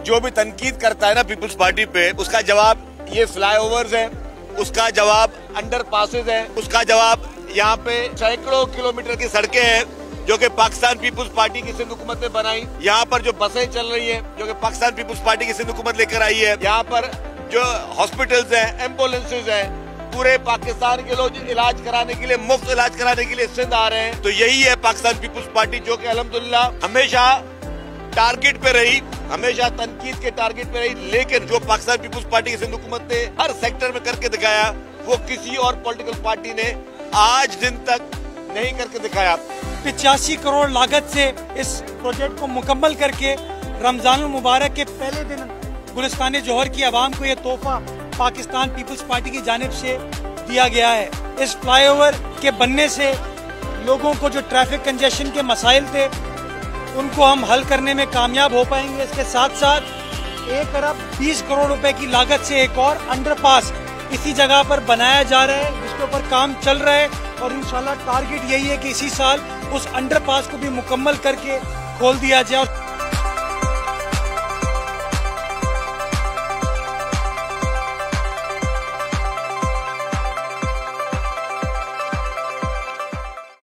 जो भी तनकीद करता है ना पीपुल्स पार्टी पे, उसका जवाब ये फ्लाईओवर्स है, उसका जवाब अंडर पासेज है, उसका जवाब यहाँ पे सैकड़ों किलोमीटर की सड़कें हैं जो कि पाकिस्तान पीपुल्स पार्टी की सिंध हुकूमत ने बनाई। यहाँ पर जो बसें चल रही हैं जो कि पाकिस्तान पीपुल्स पार्टी की सिंध हुकूमत लेकर आई है। यहाँ पर जो हॉस्पिटल्स हैं, एम्बुलेंसेज हैं, पूरे पाकिस्तान के लोग इलाज कराने के लिए, मुफ्त इलाज कराने के लिए सिंध आ रहे हैं। तो यही है पाकिस्तान पीपुल्स पार्टी, जो कि अल्हम्दुलिल्लाह हमेशा टारगेट पे रही, हमेशा तनकीद के टारगेट पे रही। लेकिन जो पाकिस्तान पीपुल्स पार्टी की सिंध हुकूमत ने हर सेक्टर में करके दिखाया, वो किसी और पॉलिटिकल पार्टी ने आज दिन तक नहीं करके दिखाया। 85 करोड़ लागत से इस प्रोजेक्ट को मुकम्मल करके रमजानुल मुबारक के पहले दिन गुलिस्तान जौहर की आवाम को यह तोहफा पाकिस्तान पीपुल्स पार्टी की जानिब से दिया गया है। इस फ्लाईओवर के बनने से लोगों को जो ट्रैफिक कंजेशन के मसाइल थे उनको हम हल करने में कामयाब हो पाएंगे। इसके साथ साथ 1 अरब 20 करोड़ रुपए की लागत से एक और अंडरपास इसी जगह पर बनाया जा रहा है, जिसके ऊपर काम चल रहा है और इंशाल्लाह टारगेट यही है कि इसी साल उस अंडरपास को भी मुकम्मल करके खोल दिया जाए।